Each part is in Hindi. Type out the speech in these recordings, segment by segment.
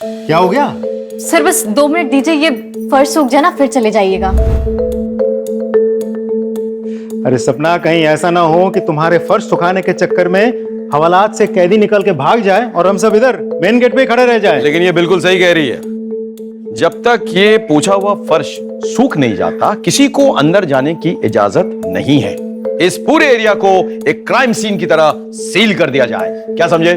क्या हो गया? सर बस 2 मिनट दीजिए, ये फर्श सूख जाए ना फिर चले जाइएगा। अरे सपना, कहीं ऐसा ना हो कि तुम्हारे फर्श सुखाने के चक्कर में हवालात से कैदी निकल के भाग जाए और हम सब इधर मेन गेट पे ही खड़े रह जाए। लेकिन ये बिल्कुल सही कह रही है। जब तक ये पूछा हुआ फर्श सूख नहीं जाता, किसी को अंदर जाने की इजाजत नहीं है। इस पूरे एरिया को एक क्राइम सीन की तरह सील कर दिया जाए। क्या समझे?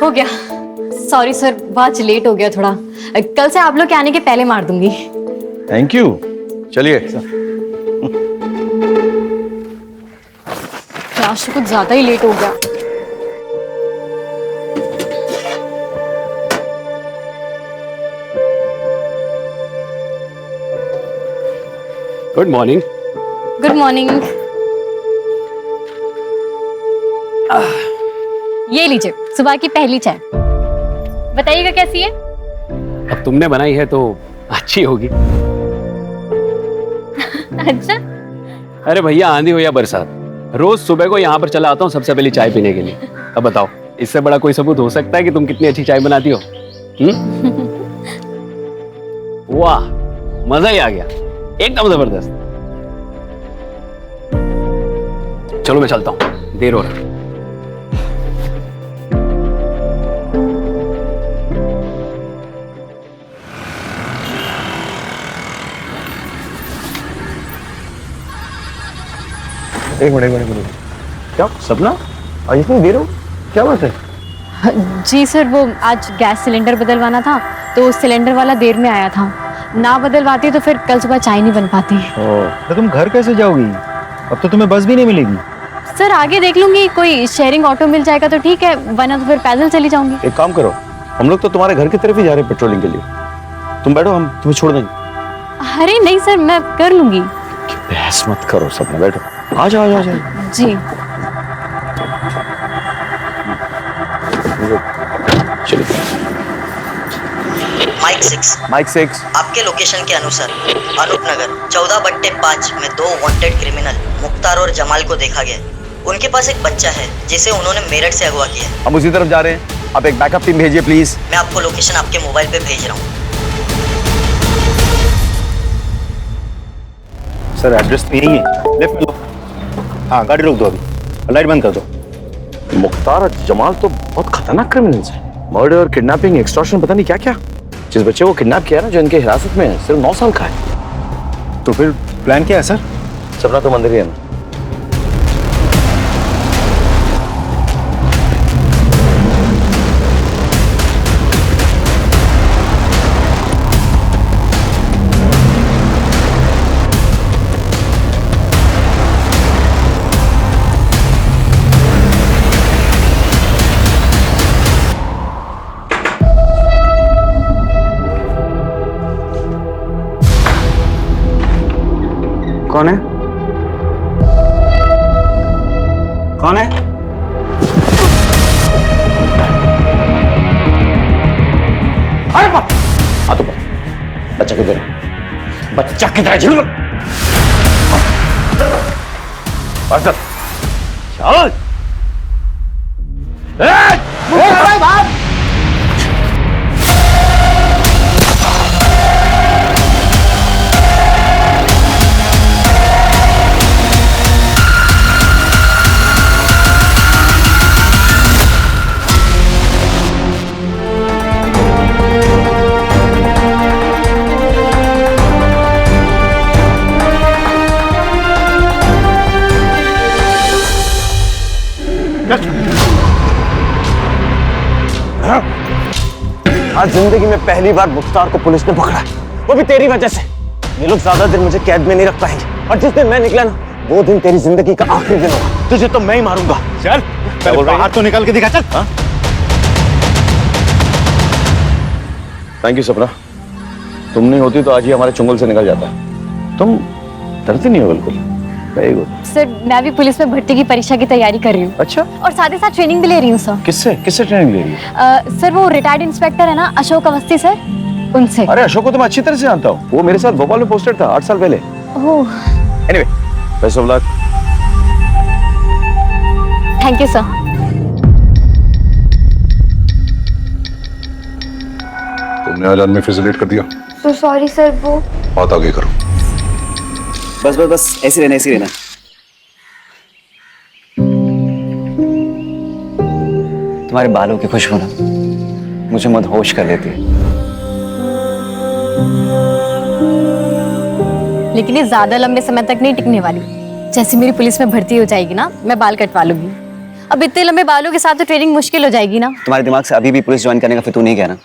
हो गया। सॉरी सर, बहुत लेट हो गया थोड़ा। कल से आप लोग के आने के पहले मार दूंगी। Thank you. चलिए। आज तो कुछ ज्यादा ही लेट हो गया। Good morning. Good morning. ये लीजिए सुबह की पहली चाय। बताइएगा कैसी है? अब तुमने बनाई है तो अच्छी होगी। अच्छा। अरे भैया, आंधी हो या बरसात, रोज सुबह को यहाँ पर चला आता हूँ सबसे पहले चाय पीने के लिए। अब बताओ, इससे बड़ा कोई सबूत हो सकता है कि तुम कितनी अच्छी चाय बनाती हो? वाह, मजा ही आ गया, एकदम जबरदस्त। चलो मैं चलता हूँ, देर हो रहा है। एक मिनट। क्या सपना, आज इतनी देर हो? क्या बात है? जी सर, वो आज गैस सिलेंडर बदलवाना था तो सिलेंडर वाला देर में आया था। ना बदलवाती तो फिर कल सुबह चाय नहीं बन पाती। तो तुम घर कैसे जाओगी? अब तो तुम्हें बस भी नहीं मिलेगी। सर आगे देख लूंगी, कोई शेयरिंग ऑटो मिल जाएगा तो ठीक है, वरना तो फिर पैदल चली जाऊंगी। एक काम करो, हम लोग तो तुम्हारे घर की तरफ ही जा रहे हैं पेट्रोलिंग के लिए। तुम बैठो, हम तुम्हें छोड़ देंगे। अरे नहीं सर, मैं कर लूंगी। बहस मत करो सपना, बैठो। आ जाओ। जी। चलिए। Mike 6 mike 6। आपके लोकेशन के अनुसार अनूप नगर 14/5 में 2 वांटेड क्रिमिनल मुख्तार और जमाल को देखा गया। उनके पास एक बच्चा है जिसे उन्होंने मेरठ से अगवा किया। हम उसी तरफ जा रहे हैं, आप एक बैकअप टीम भेजिए प्लीज। मैं आपको लोकेशन आपके मोबाइल पे भेज रहा हूँ। सर एड्रेस तो यही है, लेफ्ट में लो। हाँ, गाड़ी रोक दो, अभी लाइट बंद कर दो। मुख्तार और जमाल तो बहुत खतरनाक क्रिमिनल्स हैं। मर्डर, किडनैपिंग, एक्सटॉर्शन, पता नहीं क्या क्या। जिस बच्चे को किडनैप किया ना, जो इनके हिरासत में है, सिर्फ 9 साल का है। तो फिर प्लान क्या है सर? सपना तो मंदिर ही है ना। कौन है? कौन है? अरे बाप! आ तो बच्चा किधर है? बच्चा किधर है? चल आज जिंदगी में पहली बार मुख्तार को पुलिस ने पकड़ा, वो भी तेरी वजह से। ये लोग ज्यादा देर मुझे कैद में नहीं रख पाएंगे, और जिस दिन मैं निकला ना, वो दिन तेरी जिंदगी का आखिरी दिन होगा। तुझे तो मैं ही मारूंगा। चल, पहले बाहर तो निकाल के दिखा। चल। थैंक यू सपना, तुम नहीं होती तो आज ही हमारे चुंगल से निकल जाता। तुम डरती नहीं हो बिल्कुल। Very good. सर मैं भी पुलिस में भर्ती की परीक्षा की तैयारी कर रही हूँ। अच्छा, और साथ ही साथ ट्रेनिंग भी ले रही हूँ सर। किससे ट्रेनिंग ले रही है? सर वो रिटायर्ड इंस्पेक्टर है ना, अशोक अवस्थी सर, उनसे। अरे अशोक को तो मैं अच्छी तरह से जानता हूँ, वो मेरे साथ भोपाल में पोस्टेड था 8 साल पहले। Oh. Anyway, best of luck. Thank you sir. तुमने आज आदमी फिजिलेट कर दिया। तो सॉरी सर, वो बात आगे करो। बस बस बस ऐसे रहना, ऐसे रहना। तुम्हारे बालों की खुशबू ना मुझे मदहोश कर देती है। लेकिन ये ज्यादा लंबे समय तक नहीं टिकने वाली। जैसे मेरी पुलिस में भर्ती हो जाएगी ना, मैं बाल कटवा लूंगी। अब इतने लंबे बालों के साथ तो ट्रेनिंग मुश्किल हो जाएगी ना। तुम्हारे दिमाग से अभी भी पुलिस ज्वाइन करने का फितूर नहीं गया ना?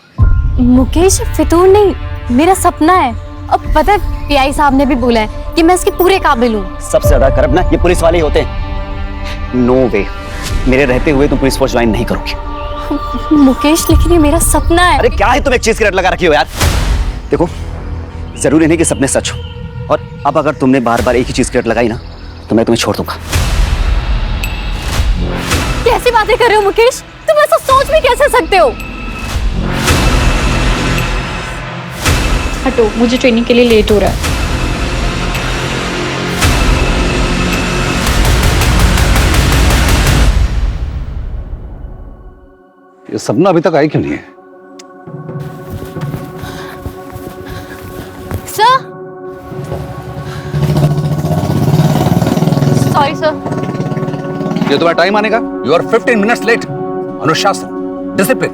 मुकेश, फितूर नहीं, मेरा सपना है। अब पता है पीआई साहब ने भी बोला है कि मैं इसके पूरे काबिल हूँ। सबसे ज्यादा करप्ट ना ये पुलिस वाले ही होते हैं। नो वे, मेरे रहते हुए तुम पुलिस फोर्स ज्वाइन नहीं करोगे। मुकेश, लेकिन ये मेरा सपना है। अरे क्या है, तुम एक चीज की रट लगा रखी हो यार। देखो, जरूरी नहीं कि सपने सच हो, और अब अगर तुमने बार बार एक ही चीज की रट लगाई ना तो मैं तुम्हें छोड़ दूंगा। कैसी बातें कर रहे हो मुकेश? तुम ऐसा सोच भी कैसे सकते हो? हटो, मुझे ट्रेनिंग के लिए लेट हो रहा है। ये सपना अभी तक आई क्यों नहीं है? Sir, sorry sir. ये तुम्हारा टाइम आने का। You are 15 minutes late. अनुशासन, डिसिप्लिन,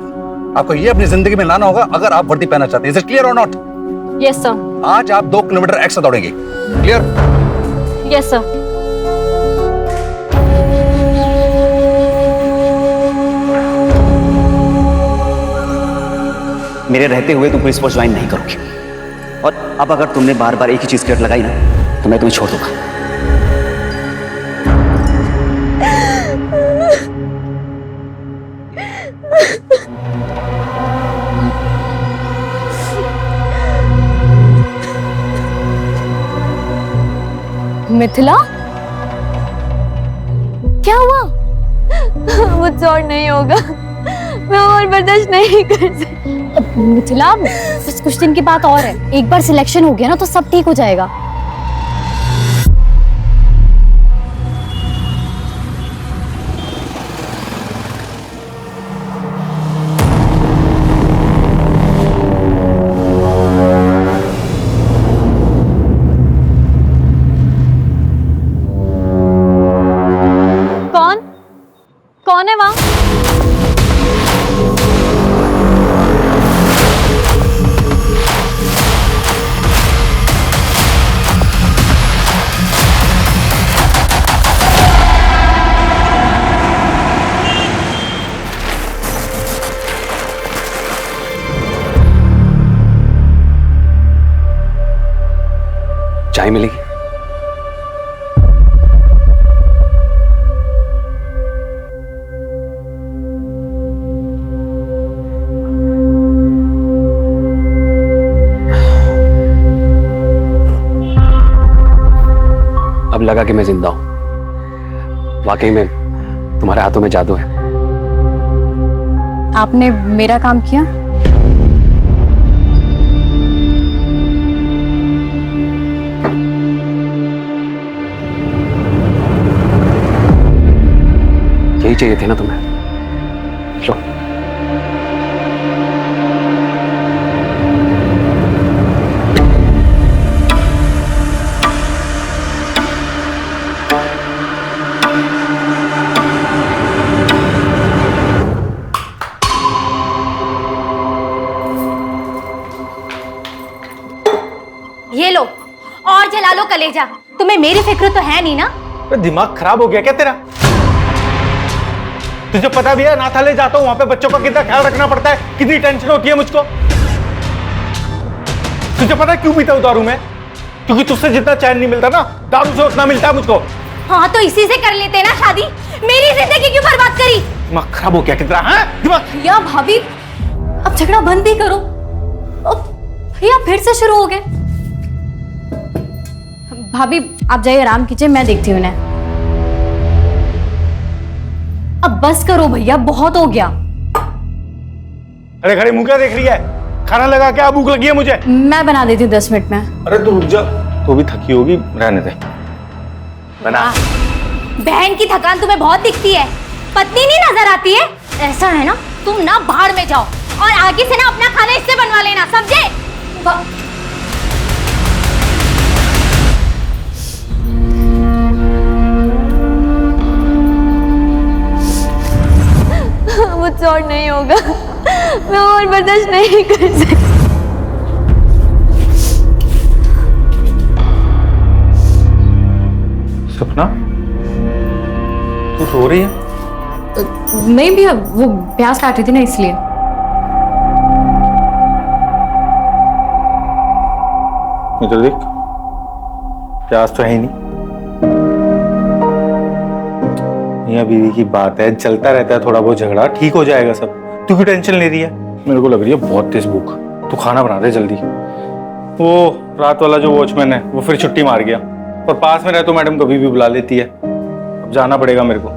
आपको ये अपनी जिंदगी में लाना होगा अगर आप वर्दी पहनना चाहते हैं। इज इट क्लियर और नॉट? Yes sir. आज आप 2 किलोमीटर एक्स्ट्रा दौड़ेंगे। क्लियर? Yes sir. मेरे रहते हुए तुम पुलिस फोर्स ज्वाइन नहीं करोगे, और अब अगर तुमने बार बार एक ही चीज की रट लगाई ना तो मैं तुम्हें छोड़ दूंगा। मिथिला, क्या हुआ? मुझसे और नहीं होगा, मैं और बर्दाश्त नहीं कर सकती। मिथिला, बस कुछ दिन की बात और है। एक बार सिलेक्शन हो गया ना तो सब ठीक हो जाएगा। कौन कौन है वहां? चाय मिलेगी? अब लगा कि मैं जिंदा हूं। वाकई में तुम्हारे हाथों में जादू है। आपने मेरा काम किया? यही चाहिए थे ना तुम्हें? लो। ये लो और जला लो कलेजा। तुम्हें मेरी फिक्र तो है नहीं ना? तो दिमाग खराब हो गया क्या तेरा? तुझे पता भी है अनाथालय जाता हूं, वहां पे बच्चों का कितना ख्याल रखना पड़ता है, कितनी टेंशन होती है मुझको। तुझे पता है क्यों पीता हूं दारू में? क्योंकि तुझसे जितना चैन नहीं मिलता ना, दारू से उतना मिलता है मुझको। हाँ तो इसी से कर लेते ना शादी। मेरी जिंदगी क्यों बर्बाद करी? दिमाग खराब हो गया कितना? हाँ दिमाग। भैया भाभी, अब झगड़ा बंद भी करो। अब भैया फिर से शुरू हो गए। भाभी आप जाइए, आराम कीजिए, मैं देखती हूँ इन्हें। अब बस करो भैया, बहुत हो गया। अरे खड़े मुंह क्या देख रही है? खाना लगा के, भूख लगी है मुझे। मैं बना देती हूँ 10 मिनट में। अरे तू रुक जा, तू भी थकी होगी, रहने दे। बना। बहन की थकान तुम्हें बहुत दिखती है। पत्नी नहीं नजर आती है? ऐसा है ना, तुम ना बाहर में जाओ और आगे से ना अपना खाना इससे बनवा लेना, समझे? मुझसे और नहीं होगा, मैं और बर्दाश्त नहीं कर सकती। सपना, तू रो रही है? नहीं भैया, वो प्याज काट रही थी ना इसलिए। इधर देख, प्याज तो है ही नहीं। मियां बीवी की बात है, चलता रहता है थोड़ा बहुत झगड़ा, ठीक हो जाएगा सब। तू क्यों टेंशन ले रही है? मेरे को लग रही है बहुत तेज भूख। तू खाना बना दे जल्दी। वो रात वाला जो वॉचमैन है वो फिर छुट्टी मार गया, और पास में रहे तो मैडम कभी भी बुला लेती है। अब जाना पड़ेगा मेरे को।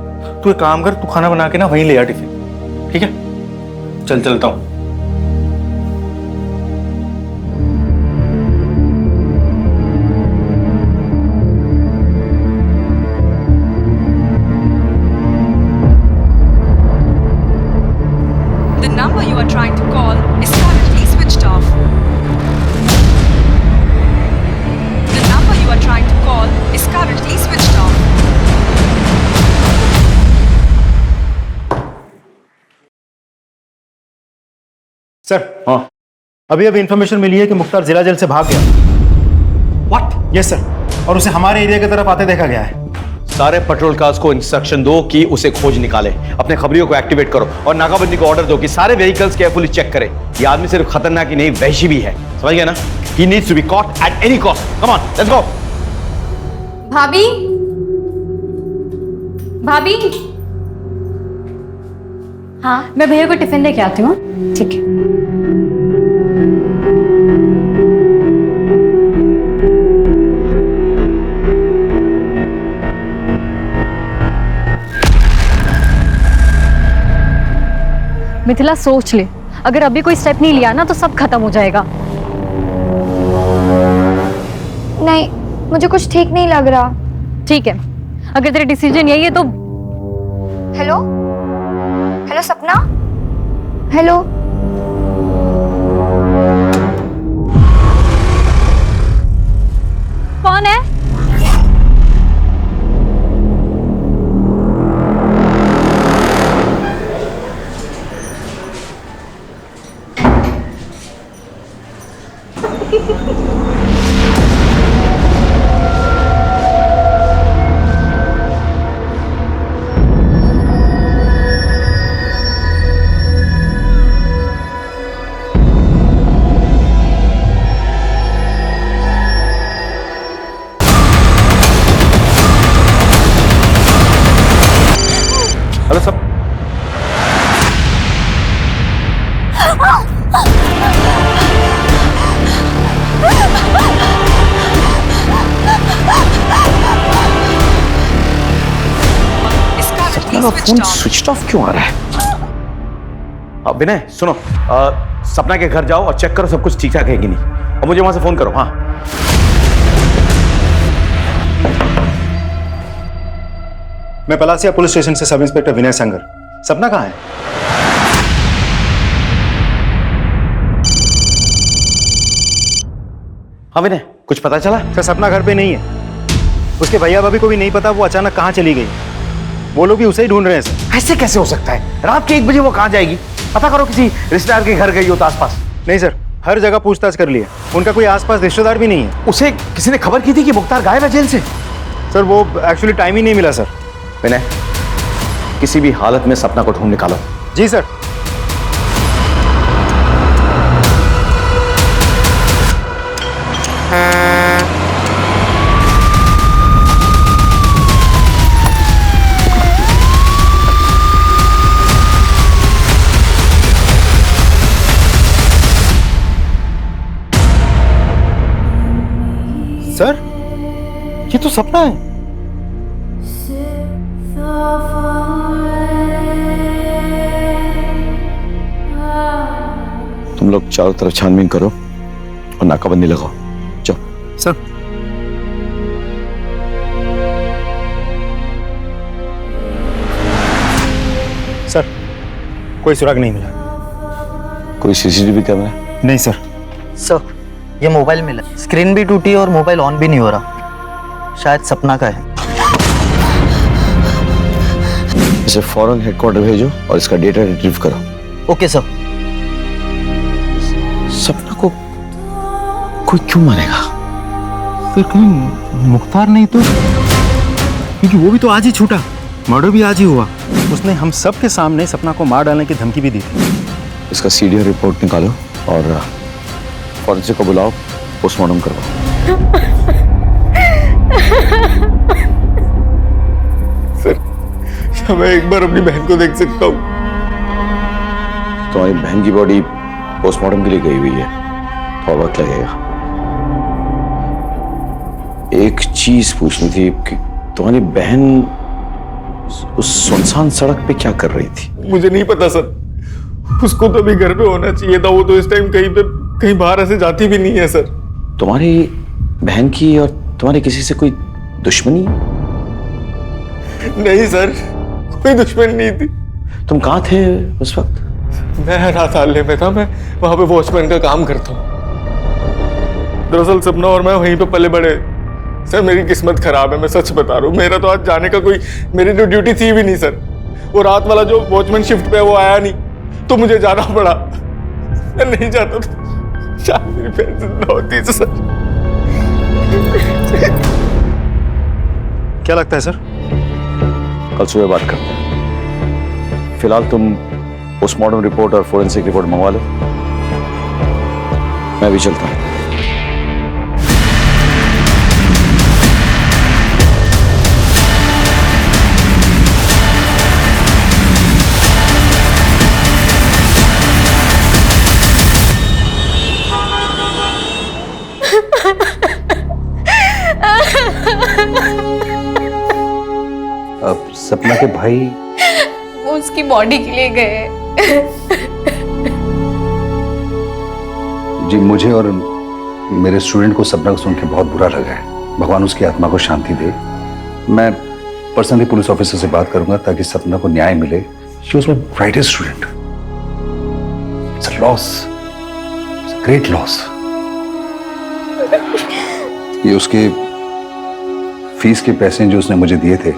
तू एक काम कर, तू खाना बना के ना वहीं ले आ टिफिन, ठीक है? चल चलता हूँ। The number you are trying to call is currently switched off. The number you are trying to call is currently switched off. Sir, हाँ, अभी इंफॉर्मेशन मिली है कि मुख्तार जिला जेल से भाग गया। व्हाट? यस सर, और उसे हमारे एरिया की तरफ आते देखा गया है। सारे पेट्रोल कार्स को इंस्ट्रक्शन दो कि उसे खोज निकाले, अपने खबरियों को एक्टिवेट करो और नाकाबंदी को ऑर्डर दो कि सारे व्हीकल्स केयरफुली चेक करें। ये आदमी सिर्फ खतरनाक ही नहीं, वहशी भी है, समझ गया ना? He needs to be caught at any cost. Come on, let's go. भाभी, भाभी। हाँ, मैं भैया को टिफिन लेके आती हूँ। ठीक है। मिथिला, सोच ले, अगर अभी कोई स्टेप नहीं लिया ना तो सब खत्म हो जाएगा। नहीं, मुझे कुछ ठीक नहीं लग रहा। ठीक है, अगर तेरा डिसीजन यही है तो। हेलो हेलो सपना, हेलो। कौन है? हेलो सब, Is currently सपना का switched phone off. Switch off क्यों आ रहा है? विनय सुनो, सपना के घर जाओ और चेक करो सब कुछ ठीक ठाक है कि नहीं, और मुझे वहां से फोन करो। हाँ, मैं पलासिया पुलिस स्टेशन से सब इंस्पेक्टर विनय संगर। सपना कहाँ है? हाँ विनय, कुछ पता चला? सर, सपना घर पे नहीं है। उसके भैया भाभी को भी नहीं पता वो अचानक कहाँ चली गई। वो लोग भी उसे ही ढूंढ रहे हैं सर। ऐसे कैसे हो सकता है? रात के 1 बजे वो कहाँ जाएगी? पता करो, किसी रिश्तेदार के घर गई हो तो आसपास। नहीं सर, हर जगह पूछताछ कर लिया, उनका कोई आसपास रिश्तेदार भी नहीं है। उसे किसी ने खबर की थी कि मुख्तार गायब है जेल से? सर, वो एक्चुअली टाइम ही नहीं मिला सर। विनय, किसी भी हालत में सपना को ढूंढ निकालो। जी सर। सर, ये तो सपना है। तुम लोग चारों तरफ छानबीन करो और नाकाबंदी लगाओ। जाओ। सर, कोई सुराग नहीं मिला। कोई सीसीटीवी कैमरा? नहीं सर। सर, ये मोबाइल मिला, स्क्रीन भी टूटी और मोबाइल ऑन भी नहीं हो रहा, शायद सपना का है। इसे फौरन हेडक्वार्टर भेजो और इसका डेटा रिट्रीव करो। Okay sir. सपना को कोई क्यों मारेगा? फिर कहीं मुख्तार नहीं तो? क्योंकि वो भी तो आज ही छूटा, मर्डर भी आज ही हुआ। उसने हम सब के सामने सपना को मार डालने की धमकी भी दी थी। इसका सीडीआर रिपोर्ट निकालो और फॉरेंसिक को बुलाओ, पोस्टमार्टम करवाओ। सर, मैं एक बार अपनी बहन को देख सकता हूँ? तुम्हारी बहन की बॉडी पोस्टमार्टम के लिए गई हुई है, थोड़ा वक्त लगेगा। एक चीज पूछनी थी कि तुम्हारी बहन उस सुनसान सड़क पे क्या कर रही थी? मुझे नहीं पता सर, उसको तो अभी घर पे होना चाहिए था। वो तो इस टाइम कहीं बाहर ऐसे जाती भी नहीं है सर। तुम्हारी बहन की और तुम्हारी किसी से कोई दुश्मनी? नहीं सर, कोई दुश्मनी नहीं थी। तुम कहाँ थे उस वक्त? मैं राताले में था, मैं वहां पे वॉचमैन का काम करता हूँ। दरअसल सपना और मैं वहीं पे पले बड़े। सर, मेरी किस्मत खराब है, मैं सच बता रहा हूँ। मेरा तो आज जाने का कोई, मेरी तो ड्यूटी थी भी नहीं सर। वो रात वाला जो वॉचमैन शिफ्ट पे वो आया नहीं, तो मुझे जाना पड़ा। मैं नहीं जाता तो शायद मेरी बहन जिंदा होती है सर। क्या लगता है सर? कल सुबह बात करते हैं। फिलहाल तुम पोस्टमार्टम रिपोर्ट और फोरेंसिक रिपोर्ट मंगवा लो, मैं भी चलता हूँ। अब सपना के भाई वो उसकी बॉडी के लिए गए। जी, मुझे और मेरे स्टूडेंट को सपना को सुन के बहुत बुरा लगा है। भगवान उसकी आत्मा को शांति दे। मैं पर्सनली पुलिस ऑफिसर से बात करूंगा ताकि सपना को न्याय मिले। She was my brightest student. It's a loss, it's a great loss. ये उसके फीस के पैसे जो उसने मुझे दिए थे,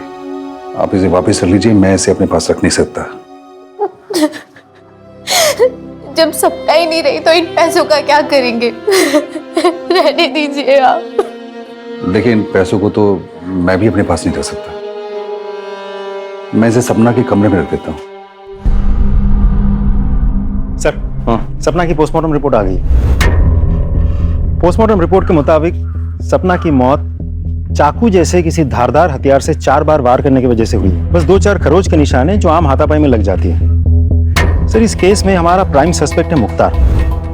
आप इसे वापस रख लीजिए, मैं इसे अपने पास रख नहीं सकता। जब सपना ही नहीं रही तो इन पैसों का क्या करेंगे? रहने दीजिए आप। देखिए, इन पैसों को तो मैं भी अपने पास नहीं रख सकता। मैं इसे सपना के कमरे में रख देता हूँ। सर, सपना की पोस्टमार्टम रिपोर्ट आ गई। पोस्टमार्टम रिपोर्ट के मुताबिक सपना की मौत चाकू जैसे किसी धारदार हथियार से 4 बार वार करने की वजह से हुई। बस 2-4 खरोच के निशान हैं जो आम हाथापाई में लग जाती है। सर, इस केस में हमारा प्राइम सस्पेक्ट है मुख्तार।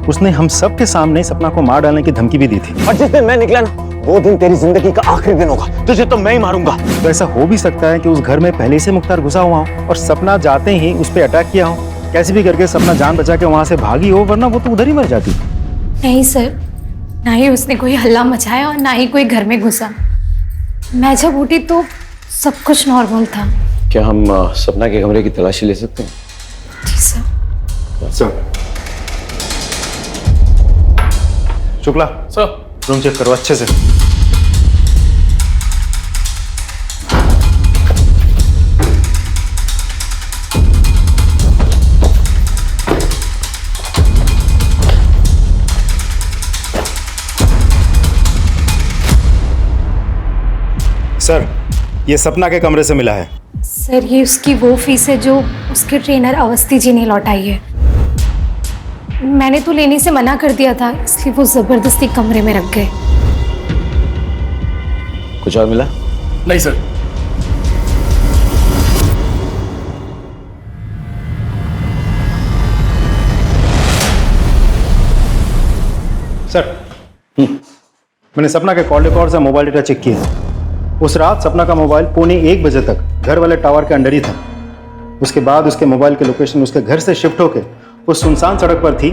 उसने हम सब के सामने सपना को मार डालने की धमकी भी दी थी। और जिस दिन मैं निकला ना, वो दिन तेरी जिंदगी का आखिरी दिन होगा। तुझे तो मैं ही मारूंगा। तो ऐसा हो भी सकता है कि उस घर में पहले से मुख्तार घुसा हुआ हो और सपना जाते ही उस पर अटैक किया हो। कैसे भी करके सपना जान बचा के वहां से भागी हो, वरना वो तो उधर ही मर जाती। नहीं सर, ना ही उसने कोई हल्ला मचाया और ना ही कोई घर में घुसा। मैं जब उठी तो सब कुछ नॉर्मल था। क्या हम सपना के कमरे की तलाशी ले सकते हैं? जी sir. Sir, Shukla sir, room check करो अच्छे से। सर, ये सपना के कमरे से मिला है। सर, ये उसकी वो फीस है जो उसके ट्रेनर अवस्थी जी ने लौटाई है। मैंने तो लेने से मना कर दिया था, इसलिए वो जबरदस्ती कमरे में रख गए। कुछ और मिला? नहीं सर। सर, मैंने सपना के कॉल रिकॉर्ड से मोबाइल डेटा चेक किया। उस रात सपना का मोबाइल 1:45 बजे तक घर वाले टावर के अंडर ही था। उसके बाद उसके मोबाइल की लोकेशन उसके घर से शिफ्ट होकर उस सुनसान सड़क पर थी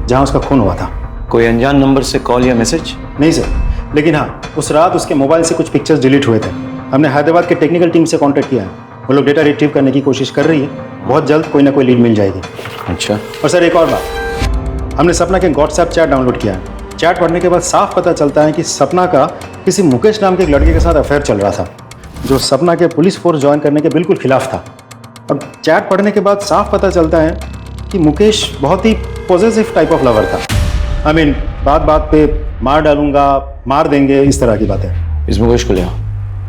जहां उसका खून हुआ था। कोई अनजान नंबर से कॉल या मैसेज? नहीं सर, लेकिन हाँ, उस रात उसके मोबाइल से कुछ पिक्चर्स डिलीट हुए थे। हमने हैदराबाद के टेक्निकल टीम से कांटेक्ट किया है। वो लोग डेटा रिट्रीव करने की कोशिश कर रही है, बहुत जल्द कोई ना कोई लीड मिल जाएगी। अच्छा, और सर एक और बात, हमने सपना के व्हाट्सएप चैट डाउनलोड किया है। चैट पढ़ने के बाद साफ पता चलता है कि सपना का किसी मुकेश नाम के एक लड़के के साथ अफेयर चल रहा था, जो सपना के पुलिस फोर्स ज्वाइन करने के बिल्कुल खिलाफ था। अब चैट पढ़ने के बाद साफ पता चलता है कि मुकेश बहुत ही पॉजिटिव टाइप ऑफ लवर था। आई मीन बात बात पे मार डालूंगा, मार देंगे, इस तरह की बातें। इस मुकेश को ले आओ।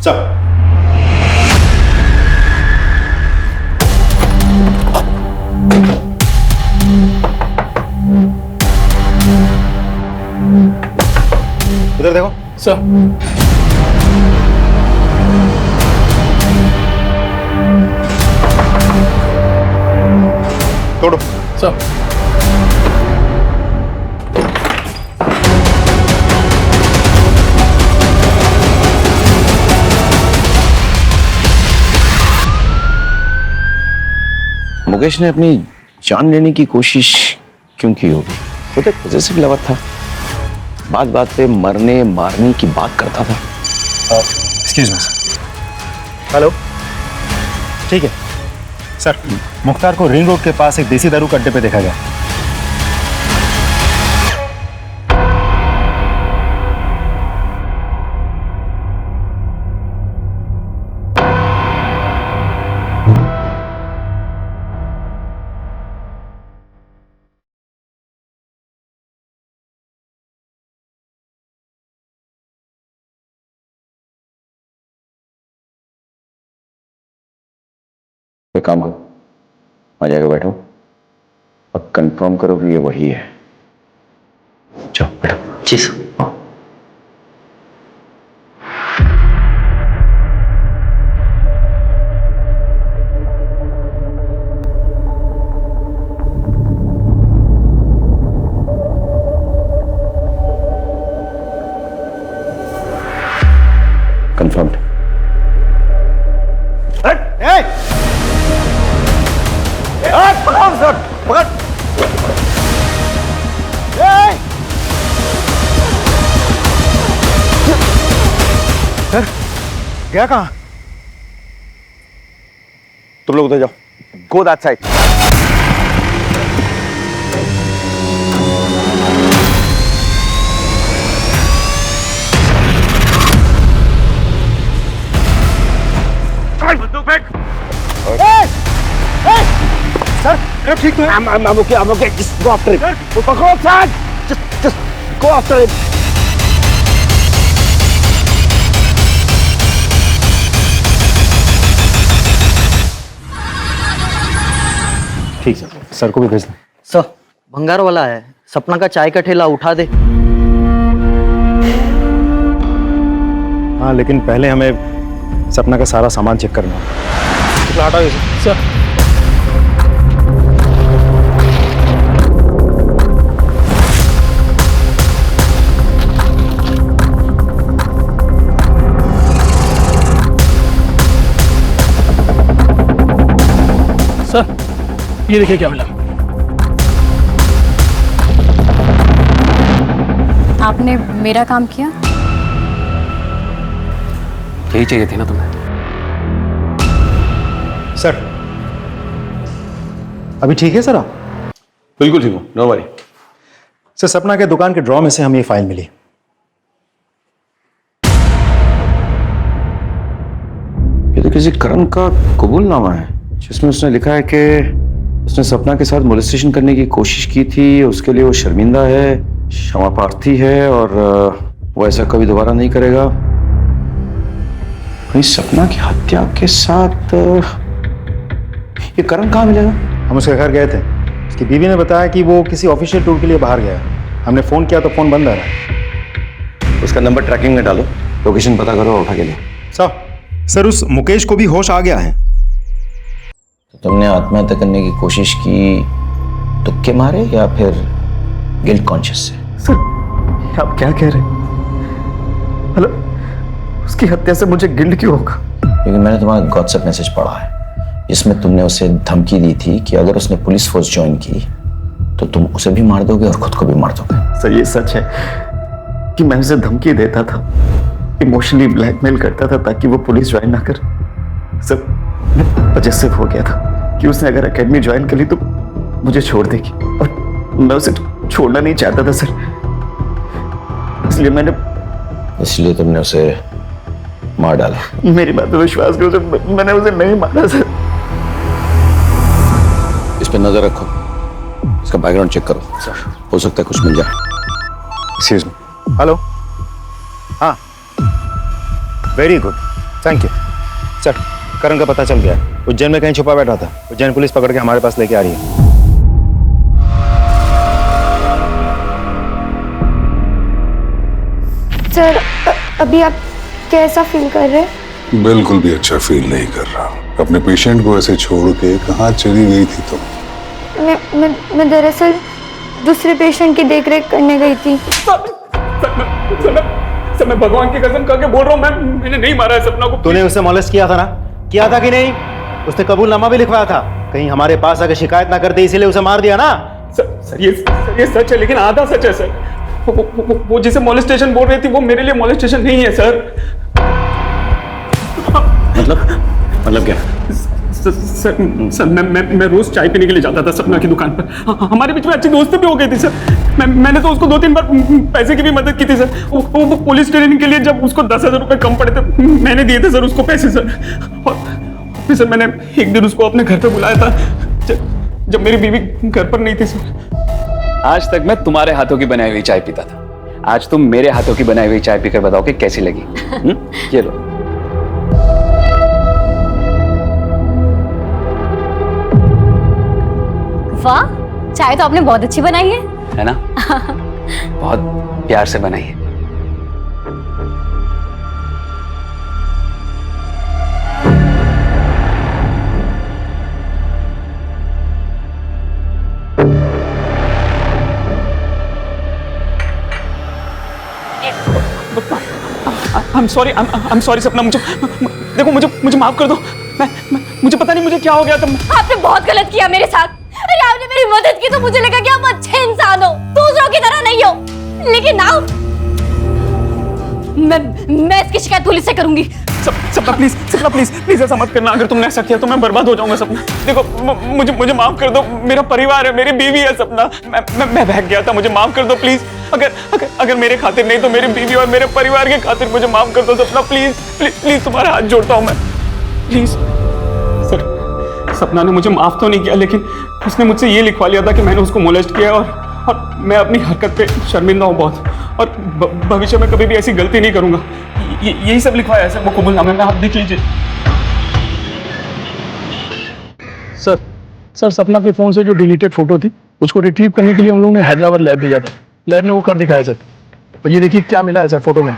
सब इधर देखो सर। तोड़ो सर। मुकेश ने अपनी जान लेने की कोशिश क्यों की होगी? वो तो पॉजिटिव लवर था, बात बात पे मरने मारने की बात करता था। Excuse me sir. हेलो, ठीक है सर। मुख्तार को रिंग रोड के पास एक देसी दारू के अड्डे पे देखा गया। एक काम करो, आ जाकर बैठो और कंफर्म करो कि ये वही है। चलो बैठो। जी सर। कंफर्म्ड। गया कहाँ? तुम लोग उधर जाओ, गो दैट साइड। सर ठीक तो है? I'm okay. Just go after him. Go outside. Just go after him. ठीक सर को भी भेज दें। सर भंगार वाला है, सपना का चाय का ठेला उठा दे। हाँ लेकिन पहले हमें सपना का सारा सामान चेक करना है। हटा दो सर। सर ये देखिए क्या मिला। आपने मेरा काम किया। यही चाहिए थी ना तुम्हें। सर अभी ठीक है सर आप? बिल्कुल ठीक हूँ, नो वरी। सर सपना के दुकान के ड्रॉ में से हमें ये फाइल मिली। ये तो किसी करण का कबूलनामा है, जिसमें उसने लिखा है कि उसने सपना के साथ मोलेस्टेशन करने की कोशिश की थी, उसके लिए वो शर्मिंदा है, क्षमा प्रार्थी है और वो ऐसा कभी दोबारा नहीं करेगा। कहीं सपना की हत्या के साथ ये करण कहाँ मिलेगा? हम उसके घर गए थे, उसकी बीवी ने बताया कि वो किसी ऑफिशियल टूर के लिए बाहर गया है। हमने फोन किया तो फोन बंद आ रहा है। उसका नंबर ट्रैकिंग में डालो, लोकेशन पता करो और उठा के लो। सर उस मुकेश को भी होश आ गया है। तो तुमने आत्महत्या करने की कोशिश की तुक्के मारे या फिर गिल्ट कॉन्शियस से? सर आप क्या कह रहे हैं? मतलब उसकी हत्या से मुझे गिल्ट क्यों होगा? क्योंकि मैंने तुम्हारा व्हाट्सएप मैसेज पढ़ा है, जिसमें तुमने उसे धमकी दी थी कि अगर उसने पुलिस फोर्स ज्वाइन की तो तुम उसे भी मार दोगे और खुद को भी मार दोगे। सर ये सच है कि मैं उसे धमकी देता था, इमोशनली ब्लैकमेल करता था ताकि वो पुलिस ज्वाइन ना करे। सर मैं पजेसिव हो गया था कि उसने अगर एकेडमी ज्वाइन कर ली तो मुझे छोड़ देगी, और मैं उसे छोड़ना नहीं चाहता था सर। इसलिए तुमने उसे मार डाला? मेरी बात पे विश्वास करो सर, मैंने उसे नहीं मारा सर। इस पे नजर रखो, इसका बैकग्राउंड चेक करो सर, हो सकता है कुछ मिल जाए। Excuse me. हेलो, हाँ, very good, thank you sir. Karan का पता चल गया, उज्जैन में कहीं छुपा बैठा था। उज्जैन पुलिस पकड़ के हमारे पास लेके आ रही है। सर अभी आप कैसा फील कर रहे हैं? बिल्कुल भी अच्छा फील नहीं कर रहा। अपने पेशेंट को ऐसे छोड़ के कहाँ चली गई थी तुम? मैं दरअसल दूसरे पेशेंट की देखरेख करने गई थी। सर मैं भगवान की कसम खा के बोल रहा हूँ, मैंने नहीं मारा है सपना को। तूने उसे मॉलेस्ट किया था ना? किया था कि नहीं? उसने कबूलनामा भी लिखवाया था, कहीं हमारे पास आकर शिकायत ना कर दे इसीलिए उसे मार दिया ना? सर ये सच है, लेकिन आधा सच है सर। वो जिसे मॉलेस्टेशन बोल रही थी वो मेरे लिए मॉलेस्टेशन नहीं है सर। मतलब क्या? सर मैं रोज चाय पीने के लिए जाता था सपना की दुकान पर। हमारे बीच में अच्छी दोस्ती भी हो गई थी सर। मैंने तो उसको 2-3 बार पैसे की भी मदद की थी सर। वो पुलिस ट्रेनिंग के लिए जब उसको 10,000 रुपए कम पड़े थे, मैंने दिए थे सर उसको पैसे सर। और फिर सर मैंने एक दिन उसको अपने घर पे बुलाया था जब मेरी बीवी घर पर नहीं थी सर। आज तक मैं तुम्हारे हाथों की बनाई हुई चाय पीता था, आज तुम मेरे हाथों की बनाई हुई चाय पीकर बताओ कि कैसी लगी। ये लो। वाह, चाय तो आपने बहुत अच्छी बनाई है ना? बहुत प्यार से बनाई है। I'm sorry सपना, देखो मुझे माफ कर दो। मुझे पता नहीं मुझे क्या हो गया था। आपने बहुत गलत किया मेरे साथ। अरे आपने मेरी मदद की तो मुझे लगा कि आप अच्छे इंसान हो, दूसरों की तरह नहीं हो। लेकिन नाउ मैं इसकी शिकायत पुलिस से करूंगी। सपना प्लीज ऐसा मत करना। अगर तुमने ऐसा किया तो मैं बर्बाद हो जाऊंगा सपना। देखो मुझे माफ कर दो, मेरा परिवार है, मेरी बीवी है सपना। मैं बहक गया था, मुझे माफ कर दो प्लीज। अगर मेरे खातिर नहीं तो मेरी बीवी और मेरे परिवार के खातिर मुझे माफ कर दो सपना। प्लीज तुम्हारा हाथ जोड़ता हूं मैं, प्लीज। सर सपना ने मुझे माफ तो नहीं किया, लेकिन उसने मुझसे ये लिखवा लिया था कि मैंने उसको मोलेस्ट किया और मैं अपनी हरकत पे शर्मिंदा हूँ बहुत, और भविष्य में कभी भी ऐसी गलती नहीं करूंगा। यही सब लिखवाया है सर वो कबूलनामे में, आप देख लीजिए। सर सपना के फोन से जो डिलीटेड फोटो थी उसको रिट्रीव करने के लिए हम लोगों ने हैदराबाद लैब भेजा था। लैब ने वो कर दिखाया सर। तो ये देखिए क्या मिला है सर फोटो में।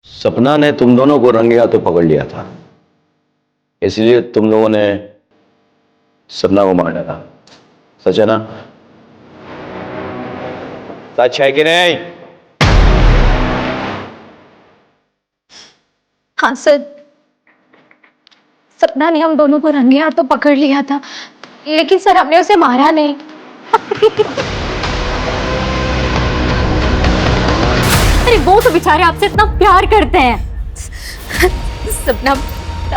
सपना ने तुम दोनों को रंगे हाथों पकड़ लिया था, इसलिए तुम लोगों ने सपना को मार डाला। सच है ना? सच है कि नहीं? हाँ सर, सपना ने हम दोनों को रंगे हाथों पकड़ लिया था, लेकिन सर हमने उसे मारा नहीं। अरे वो तो बेचारे आपसे इतना प्यार करते हैं। सपना,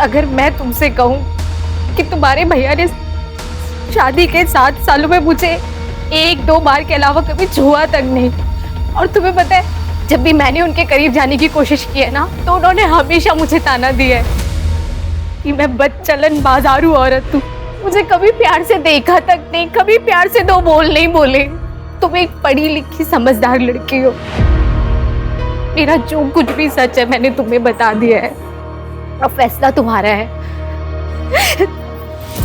अगर मैं तुमसे कहूँ कि तुम्हारे भैया ने शादी के 7 सालों में मुझे 1-2 बार के अलावा कभी छुआ तक नहीं, और तुम्हें पता है जब भी मैंने उनके करीब जाने की कोशिश की है ना, तो उन्होंने हमेशा मुझे ताना दिया है कि मैं बदचलन बाजारू औरत हूँ, मुझे कभी प्यार से देखा तक नहीं, कभी प्यार से 2 बोल नहीं बोले। तुम एक पढ़ी लिखी समझदार लड़की हो। मेरा जो कुछ भी सच है मैंने तुम्हें बता दिया है, अब फैसला तुम्हारा है।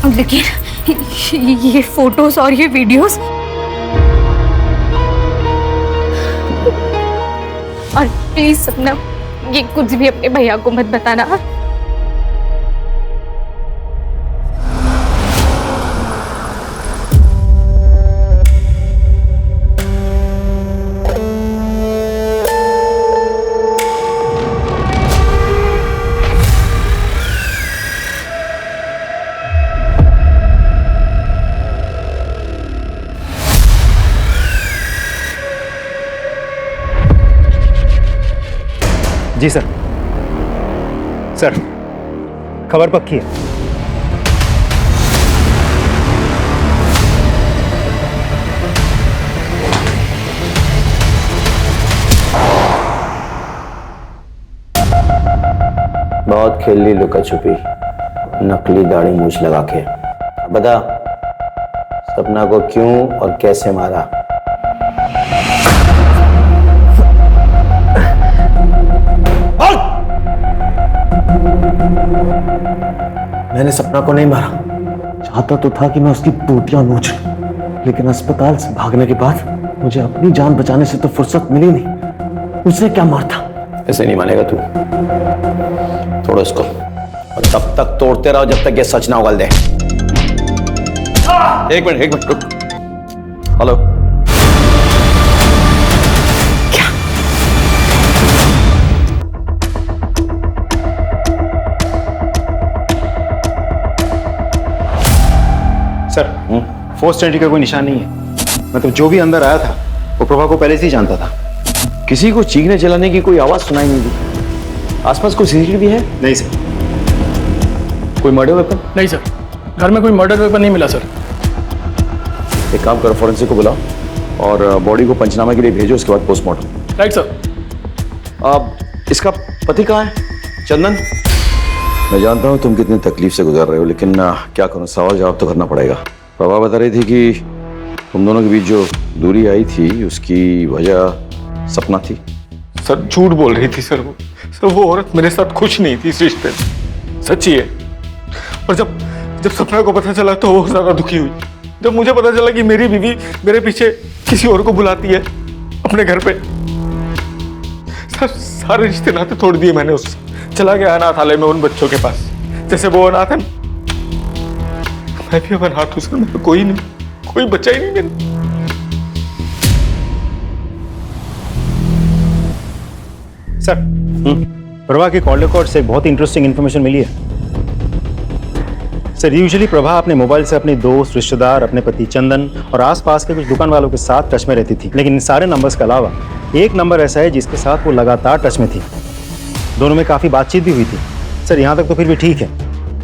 लेकिन ये फोटोज और ये वीडियोस, और प्लीज सपना ये कुछ भी अपने भैया को मत बताना। जी सर। सर, खबर पक्की है। बहुत खेल ली लुका छुपी, नकली दाढ़ी मूछ लगा के। बता, सपना को क्यों और कैसे मारा? मैंने सपना को नहीं मारा। चाहता तो था कि मैं उसकी टूटियां नोच लूं, लेकिन अस्पताल से भागने के बाद मुझे अपनी जान बचाने से तो फुर्सत मिली नहीं। उसने क्या मारता? ऐसे नहीं मानेगा तू। तोड़ो इसको और तब तक तोड़ते रहो जब तक ये सच ना उगल दे। एक मिनट रुक। हेलो, क्या? सर, फोर्स एंट्री का कोई निशान नहीं है। मतलब जो भी अंदर आया था वो प्रभा को पहले से ही जानता था। किसी को चीखने चिल्लाने की कोई आवाज सुनाई नहीं दी। आसपास कोई सीसीटीवी है? नहीं सर। कोई मर्डर वेपन? नहीं सर, घर में कोई मर्डर वेपन नहीं मिला सर। एक काम करो, फोरेंसिक को बुलाओ और बॉडी को पंचनामा के लिए भेजो, उसके बाद पोस्टमार्टम। Right sir. अब इसका पति कहाँ है? चंदन? मैं जानता हूँ तुम कितनी तकलीफ से गुजर रहे हो, लेकिन क्या करूँ, सवाल जवाब तो करना पड़ेगा। प्रभा बता रही थी कि तुम दोनों के बीच जो दूरी आई थी उसकी वजह सपना थी। सर झूठ बोल रही थी सर वो औरत मेरे साथ खुश नहीं थी इस रिश्ते में, सच्ची है। और जब सपना को पता चला तो वो ज्यादा दुखी हुई। जब मुझे पता चला कि मेरी बीवी मेरे पीछे किसी और को बुलाती है अपने घर पे, सर सारे रिश्ते नाते तोड़ दिए मैंने उससे। चला गया अनाथालय में उन बच्चों के पास, जैसे वो अनाथ है मैं भी अब अनाथ हूं सर। मेरा कोई नहीं, कोई बच्चा ही नहीं मेरा। सर, प्रभा के कॉल रिकॉर्ड से बहुत इंटरेस्टिंग इंफॉर्मेशन मिली है। सर, यूजुअली प्रभा अपने मोबाइल से अपने दोस्त, रिश्तेदार, अपने पति चंदन और आसपास के कुछ दुकान वालों के साथ टच में रहती थी, लेकिन इन सारे नंबर्स के अलावा एक नंबर ऐसा है जिसके साथ वो लगातार टच में थी। दोनों में काफ़ी बातचीत भी हुई थी। सर, यहाँ तक तो फिर भी ठीक है,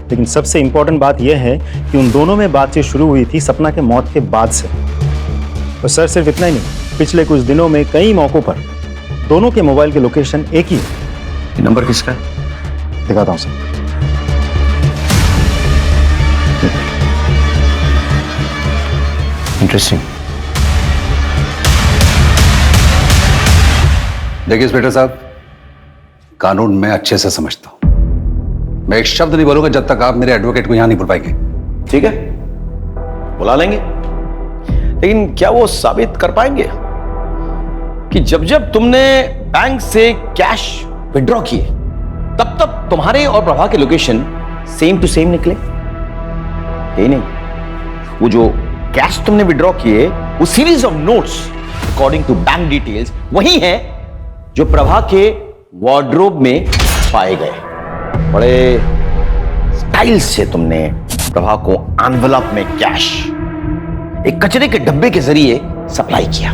लेकिन सबसे इंपॉर्टेंट बात यह है कि उन दोनों में बातचीत शुरू हुई थी सपना के मौत के बाद से। और सर, सिर्फ इतना ही नहीं, पिछले कुछ दिनों में कई मौक़ों पर दोनों के मोबाइल के लोकेशन एक ही है। नंबर किसका है? दिखाता हूं सर। इंटरेस्टिंग। देखिए इंस्पेक्टर साहब, कानून मैं अच्छे से समझता हूं। मैं एक शब्द नहीं बोलूंगा जब तक आप मेरे एडवोकेट को यहां नहीं बुलवाएंगे। ठीक है, बुला लेंगे, लेकिन क्या वो साबित कर पाएंगे कि जब जब तुमने बैंक से कैश विड्रॉ किए तब तब तुम्हारे और प्रभा के लोकेशन सेम टू सेम निकले? यही नहीं, वो जो कैश तुमने विड्रॉ किए वो series of notes according to bank details वही है जो प्रभा के वार्डरोब में पाए गए। बड़े स्टाइल से तुमने प्रभा को एनवेलप में कैश एक कचरे के डब्बे के जरिए सप्लाई किया,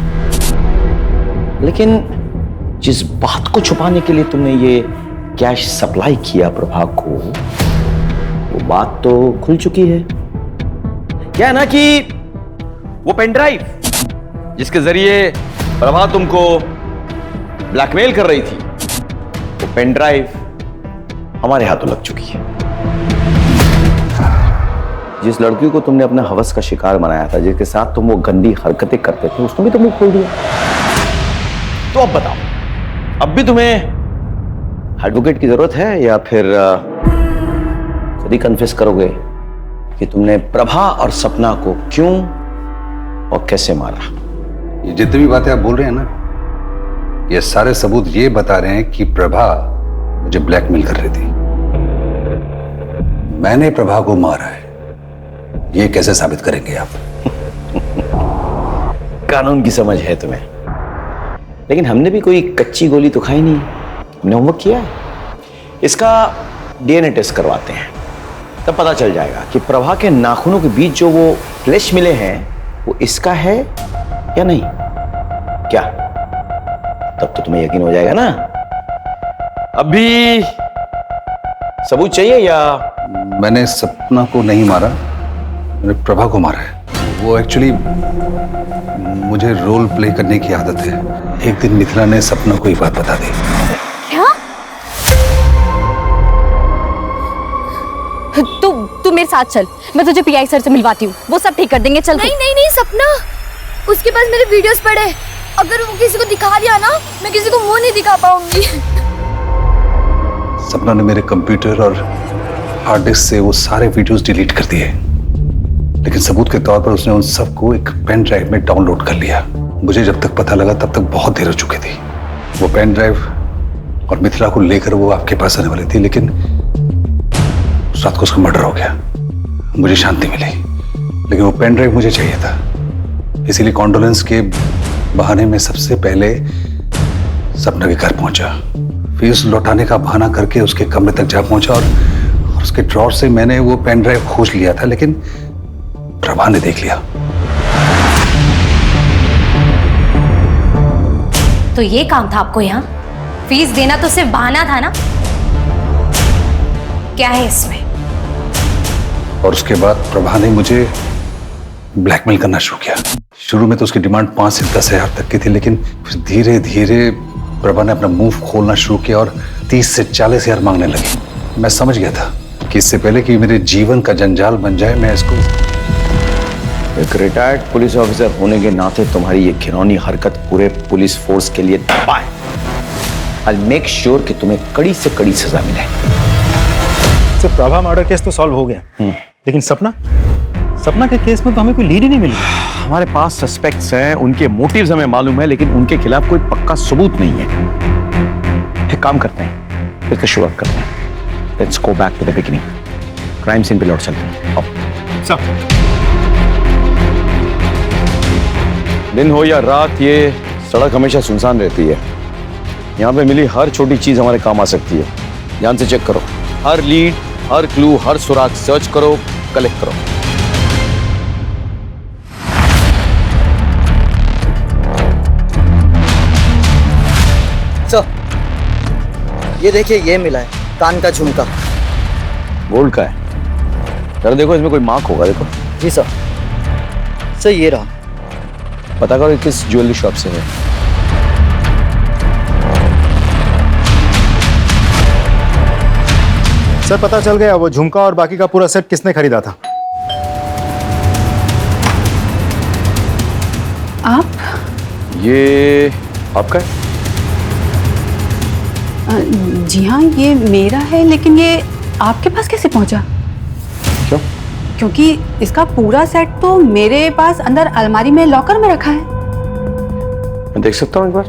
लेकिन जिस बात को छुपाने के लिए तुमने ये कैश सप्लाई किया प्रभा को, वो बात तो खुल चुकी है। क्या है ना कि वो पेन ड्राइव जिसके जरिए प्रभा तुमको ब्लैकमेल कर रही थी, वो पेन ड्राइव हमारे हाथों लग चुकी है। जिस लड़की को तुमने अपने हवस का शिकार बनाया था, जिसके साथ तुम वो गंदी हरकतें करते थे, उसने भी तो मुंह खोल दिया। तो अब बताओ, अब भी तुम्हें एडवोकेट की जरूरत है या फिर खुद ही कन्फेस करोगे कि तुमने प्रभा और सपना को क्यों और कैसे मारा? ये जितनी भी बातें आप बोल रहे हैं ना, ये सारे सबूत ये बता रहे हैं कि प्रभा मुझे ब्लैकमेल कर रही थी। मैंने प्रभा को मारा है, ये कैसे साबित करेंगे आप? कानून की समझ है तुम्हें, लेकिन हमने भी कोई कच्ची गोली तो खाई नहीं। हमने होमवर्क किया है। इसका डीएनए टेस्ट करवाते हैं, तब पता चल जाएगा कि प्रभा के नाखूनों के बीच जो वो फ्लैश मिले हैं वो इसका है या नहीं। क्या तब तो तुम्हें यकीन हो जाएगा ना अभी सबूत चाहिए या? मैंने सपना को नहीं मारा, मैंने प्रभा को मारा है। वो एक्चुअली मुझे रोल प्ले करने की आदत है। एक दिन मिथिला ने सपना को ये बात बता दी। क्या? तू मेरे साथ चल, मैं तुझे पीआई सर से मिलवाती हूँ, वो सब ठीक कर देंगे। चल। नहीं सपना, उसके पास मेरे वीडियोस पड़े, अगर वो किसी को दिखा दिया ना, मैं किसी को मुंह नहीं दिखा पाऊंगी। सपना ने मेरे कंप्यूटर और हार्ड डिस्क से वो सारे वीडियोस डिलीट कर दिए, लेकिन सबूत के तौर पर उसने उन सबको एक पेन ड्राइव में डाउनलोड कर लिया। मुझे जब तक पता लगा तब तक बहुत देर हो चुकी थी। वो पेन ड्राइव और मिथिला को लेकर वो आपके पास आने वाली थी, लेकिन उस रात को उसका मर्डर हो गया। मुझे शांति मिली, लेकिन वो पेन ड्राइव मुझे चाहिए था, इसीलिए कॉन्डोलेंस के बहाने में सबसे पहले सपना के घर पहुंचा। फिर उस लौटाने का बहाना करके उसके कमरे तक जा पहुंचा और उसके ड्रॉर से मैंने वो पेन ड्राइव खोज लिया था, लेकिन प्रभा ने देख लिया। तो ये काम था आपको यहाँ? फीस देना तो सिर्फ बहाना था ना? क्या है इसमें? और उसके बाद प्रभा ने मुझे ब्लैकमेल करना शुरू किया। शुरू में तो उसकी डिमांड 5 से 10 हजार तक की थी, लेकिन फिर धीरे धीरे प्रभा ने अपना मुंह खोलना शुरू किया और 30 से 40 हजार मांगने लगी। मैं समझ गया था कि इससे पहले कि मेरे जीवन का जंजाल बन जाए, मैं इसको। एक रिटायर्ड पुलिस ऑफिसर होने के नाते तुम्हारी ये घिनौनी हरकत पूरे पुलिस फोर्स के लिए दबा है। I'll make sure कि तुम्हें कड़ी से कड़ी सजा मिले। सिर्फ प्रभा मर्डर केस तो सॉल्व हो गया, लेकिन सपना के केस में तो हमें कोई लीड ही नहीं मिली। हमारे पास सस्पेक्ट्स हैं, उनके मोटिव्स हमें मालूम है, लेकिन उनके खिलाफ कोई पक्का सबूत नहीं है। एक काम करते हैं, फिर से शुरुआत करते हैं। Let's go back to the beginning. Crime scene पे लौट चलते हैं। आओ। दिन हो या रात, ये सड़क हमेशा सुनसान रहती है। यहाँ पे मिली हर छोटी चीज हमारे काम आ सकती है। ध्यान से चेक करो, हर लीड, हर क्लू, हर सुराग सर्च करो, कलेक्ट करो। सर, ये देखिए, ये मिला है कान का झुमका। गोल्ड का है? जरा देखो, इसमें कोई मार्क होगा। देखो। जी सर। सर ये रहा। पता करो किस ज्वेलरी शॉप से है। सर पता चल गया, वो झुमका और बाकी का पूरा सेट किसने खरीदा था। आप? ये आपका है? जी हाँ, ये मेरा है, लेकिन ये आपके पास कैसे पहुंचा? क्यों? क्योंकि इसका पूरा सेट तो मेरे पास अंदर अलमारी में लॉकर में रखा है। मैं देख सकता हूँ एक बार?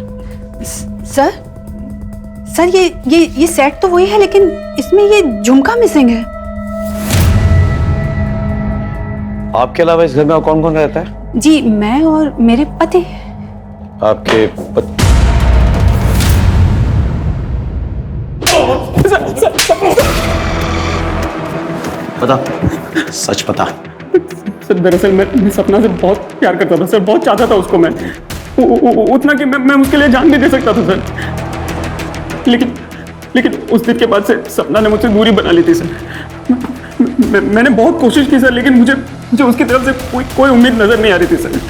सर ये सेट तो वही है, लेकिन इसमें ये झुमका मिसिंग है। आपके अलावा इस घर में और कौन कौन रहता है? जी, मैं और मेरे पति। आपके पति? बता, सच बता। सर दरअसल मैं सपना से बहुत प्यार करता था सर, बहुत चाहता था उसको मैं, उतना कि मैं उसके लिए जान भी दे सकता था सर। लेकिन उस दिन के बाद से सपना ने मुझसे दूरी बना ली थी सर। मैंने बहुत कोशिश की सर, लेकिन मुझे उसकी तरफ से कोई उम्मीद नजर नहीं आ रही थी सर।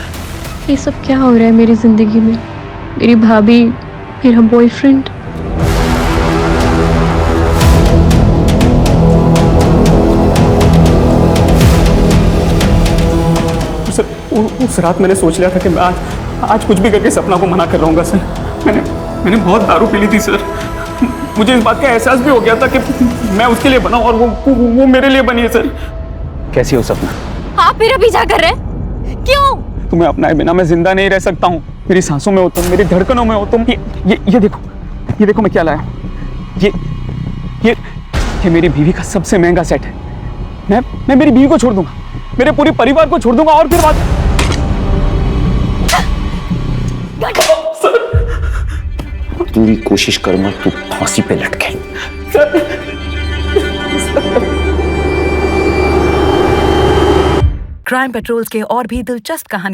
ये सब क्या हो रहा है मेरी जिंदगी में? मेरी भाभी, मेरा बॉयफ्रेंड। सर उस रात मैंने सोच लिया था कि मैं आज कुछ भी करके सपना को मना कर रहूंगा सर। मैंने बहुत दारू पी ली थी सर। मुझे इस बात का एहसास भी हो गया था कि मैं उसके लिए बना और वो मेरे लिए बनी है सर। कैसी हो सपना? आप मेरा पीछा कर रहे हैं? क्यों? तुम्हें अपनाए बिना मैं जिंदा नहीं रह सकता हूँ। मेरी सांसों में हो तुम, मेरी धड़कनों में हो तुम। ये देखो मैं क्या लाया। ये मेरी बीवी का सबसे महंगा सेट है। मैं मेरी बीवी को छोड़ दूंगा, मेरे पूरे परिवार को छोड़ दूंगा, और फिर बात। पूरी कोशिश करूंगा तू फांसी पे लटके। क्राइम पेट्रोल्स के और भी दिलचस्प कहानी